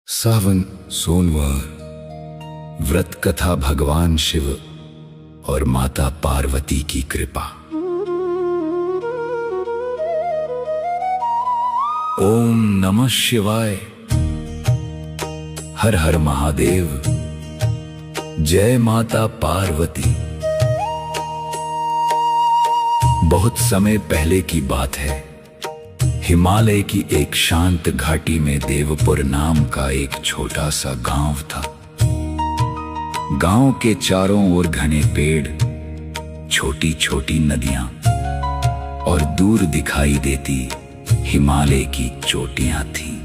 सावन सोमवार। व्रत कथा भगवान शिव और माता पार्वती की कृपा। ओम नमः शिवाय। हर हर महादेव। जय माता पार्वती। बहुत समय पहले की बात है। हिमालय की एक शांत घाटी में देवपुर नाम का एक छोटा सा गांव था। गांव के चारों ओर घने पेड़, छोटी छोटी नदियां और दूर दिखाई देती हिमालय की चोटियां थीं।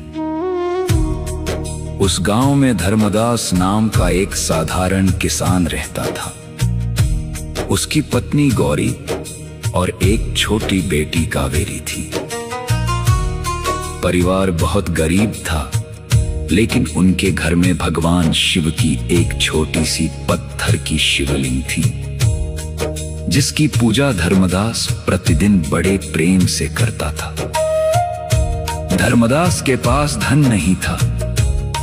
उस गांव में धर्मदास नाम का एक साधारण किसान रहता था। उसकी पत्नी गौरी और एक छोटी बेटी कावेरी थी। परिवार बहुत गरीब था, लेकिन उनके घर में भगवान शिव की एक छोटी सी पत्थर की शिवलिंग थी, जिसकी पूजा धर्मदास प्रतिदिन बड़े प्रेम से करता था। धर्मदास के पास धन नहीं था,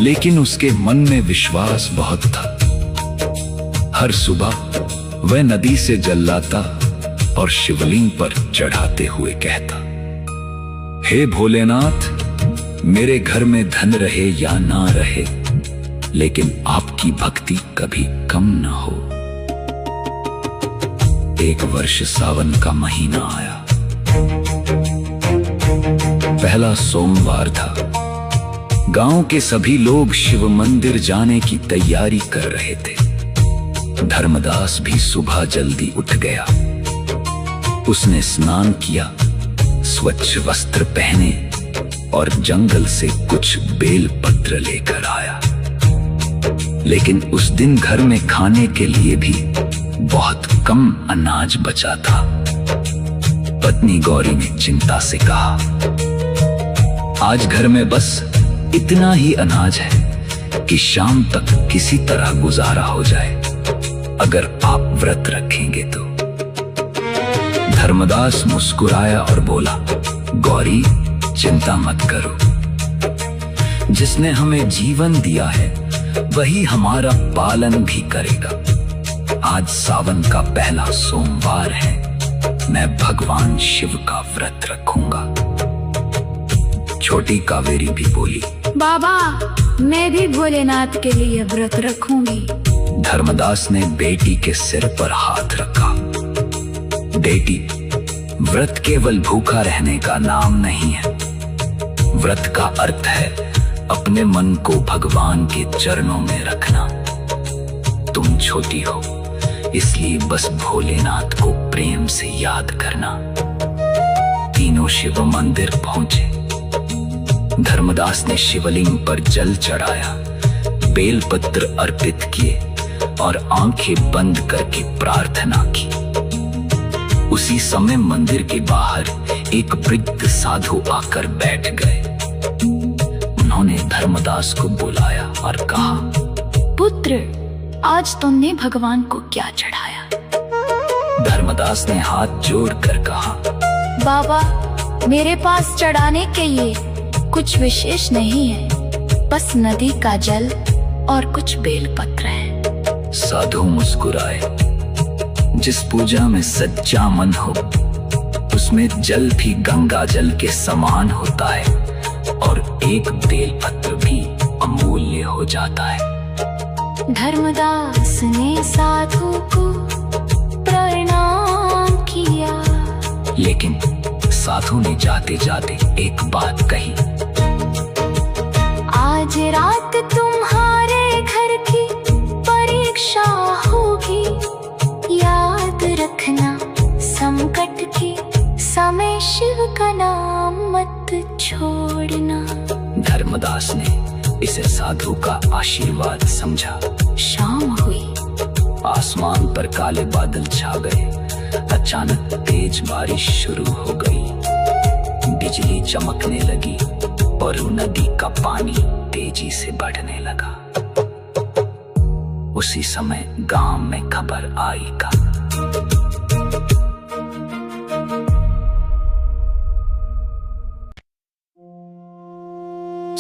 लेकिन उसके मन में विश्वास बहुत था। हर सुबह वह नदी से जल लाता और शिवलिंग पर चढ़ाते हुए कहता, हे भोलेनाथ, मेरे घर में धन रहे या ना रहे, लेकिन आपकी भक्ति कभी कम न हो। एक वर्ष सावन का महीना आया। पहला सोमवार था। गांव के सभी लोग शिव मंदिर जाने की तैयारी कर रहे थे। धर्मदास भी सुबह जल्दी उठ गया। उसने स्नान किया, स्वच्छ वस्त्र पहने और जंगल से कुछ बेल पत्र लेकर आया। लेकिन उस दिन घर में खाने के लिए भी बहुत कम अनाज बचा था। पत्नी गौरी ने चिंता से कहा, आज घर में बस इतना ही अनाज है कि शाम तक किसी तरह गुजारा हो जाए, अगर आप व्रत रखेंगे तो। धर्मदास मुस्कुराया और बोला, गौरी, चिंता मत करो। जिसने हमें जीवन दिया है वही हमारा पालन भी करेगा। आज सावन का पहला सोमवार है। मैं भगवान शिव का व्रत रखूंगा। छोटी कावेरी भी बोली, बाबा, मैं भी भोलेनाथ के लिए व्रत रखूंगी। धर्मदास ने बेटी के सिर पर हाथ रखा। बेटी, व्रत केवल भूखा रहने का नाम नहीं है। व्रत का अर्थ है अपने मन को भगवान के चरणों में रखना। तुम छोटी हो, इसलिए बस भोलेनाथ को प्रेम से याद करना। तीनों शिव मंदिर पहुंचे। धर्मदास ने शिवलिंग पर जल चढ़ाया, बेलपत्र अर्पित किए और आंखें बंद करके प्रार्थना की। उसी समय मंदिर के बाहर एक वृद्ध साधु आकर बैठ गए। उन्होंने धर्मदास को बुलाया और कहा, पुत्र, आज तुमने भगवान को क्या चढ़ाया? धर्मदास ने हाथ जोड़कर कहा, बाबा, मेरे पास चढ़ाने के लिए कुछ विशेष नहीं है, बस नदी का जल और कुछ बेलपत्र है। साधु मुस्कुराए। जिस पूजा में सच्चा मन हो, उसमें जल भी गंगा जल के समान होता है और एक बेलपत्र भी अमूल्य हो जाता है। धर्मदास ने साधु को प्रणाम किया, लेकिन साधु ने जाते जाते एक बात कही, आज रात तुम्हारे घर की परीक्षा होगी। याद रखना, संकट के समय शिव का नाम मत छोड़ना। धर्मदास ने इसे साधु का आशीर्वाद समझा। शाम हुई। आसमान पर काले बादल छा गए। अचानक तेज बारिश शुरू हो गई। बिजली चमकने लगी और नदी का पानी तेजी से बढ़ने लगा। उसी समय गांव में खबर आई का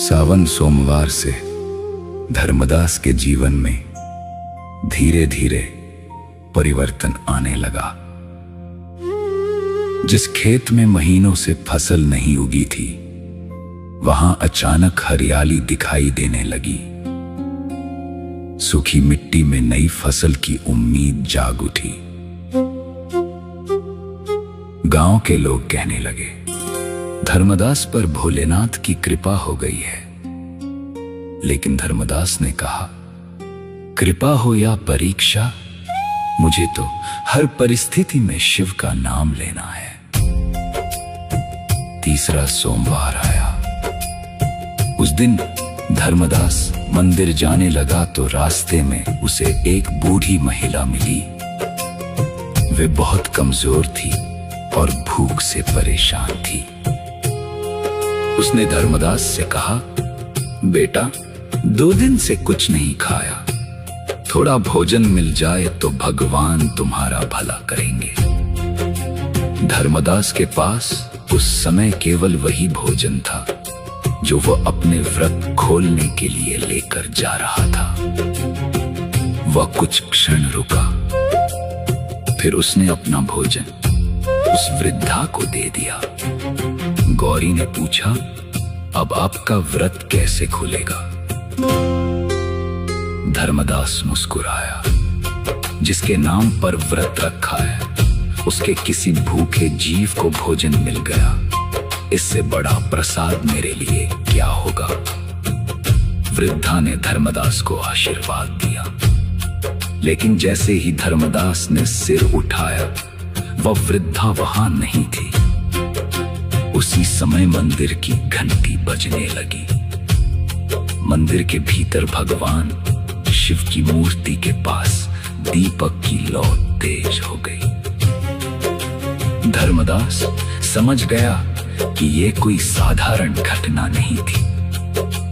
सावन सोमवार से धर्मदास के जीवन में धीरे धीरे परिवर्तन आने लगा। जिस खेत में महीनों से फसल नहीं उगी थी, वहां अचानक हरियाली दिखाई देने लगी। सूखी मिट्टी में नई फसल की उम्मीद जाग उठी। गांव के लोग कहने लगे, धर्मदास पर भोलेनाथ की कृपा हो गई है। लेकिन धर्मदास ने कहा, कृपा हो या परीक्षा, मुझे तो हर परिस्थिति में शिव का नाम लेना है। तीसरा सोमवार आया। उस दिन धर्मदास मंदिर जाने लगा तो रास्ते में उसे एक बूढ़ी महिला मिली। वे बहुत कमजोर थी और भूख से परेशान थी। उसने धर्मदास से कहा, बेटा, 2 दिन से कुछ नहीं खाया, थोड़ा भोजन मिल जाए तो भगवान तुम्हारा भला करेंगे। धर्मदास के पास उस समय केवल वही भोजन था जो वो अपने व्रत खोलने के लिए लेकर जा रहा था। वह कुछ क्षण रुका, फिर उसने अपना भोजन उस वृद्धा को दे दिया। गौरी ने पूछा, अब आपका व्रत कैसे खुलेगा? धर्मदास मुस्कुराया, जिसके नाम पर व्रत रखा है उसके किसी भूखे जीव को भोजन मिल गया। इससे बड़ा प्रसाद मेरे लिए क्या होगा? वृद्धा ने धर्मदास को आशीर्वाद दिया। लेकिन जैसे ही धर्मदास ने सिर उठाया, वह वृद्धा वहां नहीं थी। उसी समय मंदिर की घंटी बजने लगी। मंदिर के भीतर भगवान शिव की मूर्ति के पास दीपक की लौ तेज हो गई। धर्मदास समझ गया कि ये कोई साधारण घटना नहीं थी।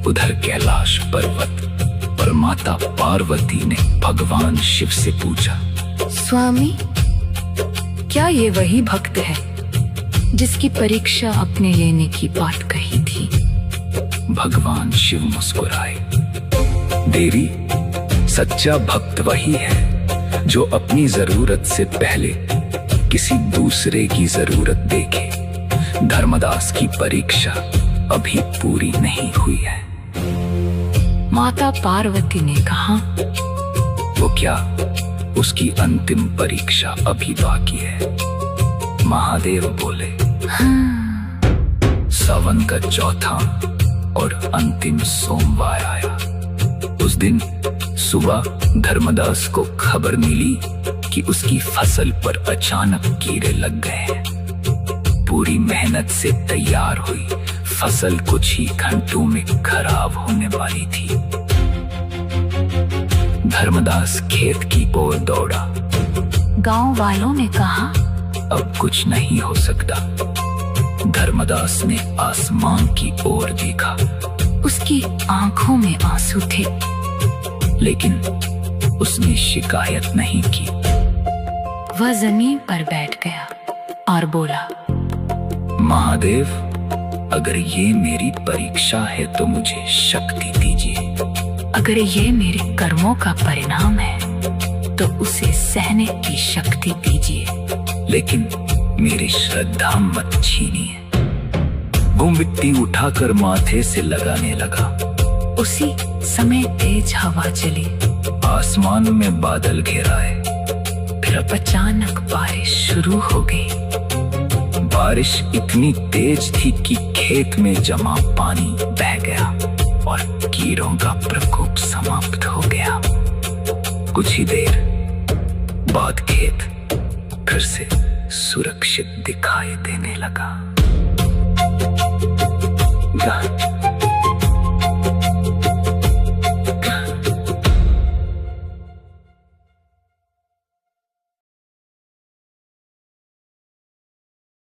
उधर कैलाश पर्वत पर माता पार्वती ने भगवान शिव से पूछा, स्वामी, क्या ये वही भक्त है जिसकी परीक्षा अपने लेने की बात कही थी? भगवान शिव मुस्कुराए, देवी, सच्चा भक्त वही है जो अपनी जरूरत से पहले किसी दूसरे की जरूरत देखे। धर्मदास की परीक्षा अभी पूरी नहीं हुई है। माता पार्वती ने कहा, वो क्या? उसकी अंतिम परीक्षा अभी बाकी है। महादेव बोले, सावन का चौथा और अंतिम सोमवार आया। उस दिन सुबह धर्मदास को खबर मिली कि उसकी फसल पर अचानक कीड़े लग गए हैं। पूरी मेहनत से तैयार हुई फसल कुछ ही घंटों में खराब होने वाली थी। धर्मदास खेत की ओर दौड़ा। गांव वालों ने कहा, अब कुछ नहीं हो सकता। धर्मदास ने आसमान की ओर देखा। उसकी आंखों में आंसू थे, लेकिन उसने शिकायत नहीं की। वह जमीन पर बैठ गया और बोला, महादेव, अगर ये मेरी परीक्षा है तो मुझे शक्ति दीजिए। अगर ये मेरे कर्मों का परिणाम है तो उसे सहने की शक्ति दीजिए। लेकिन मेरी श्रद्धा मत छीनिए। वो मिट्टी उठाकर माथे से लगाने लगा। उसी समय तेज हवा चली। आसमान में बादल घेराए। फिर अचानक बारिश शुरू हो गई। बारिश इतनी तेज थी कि खेत में जमा पानी बह गया और कीड़ों का प्रकोप समाप्त हो गया। कुछ ही देर बाद खेत फिर से सुरक्षित दिखाई देने लगा।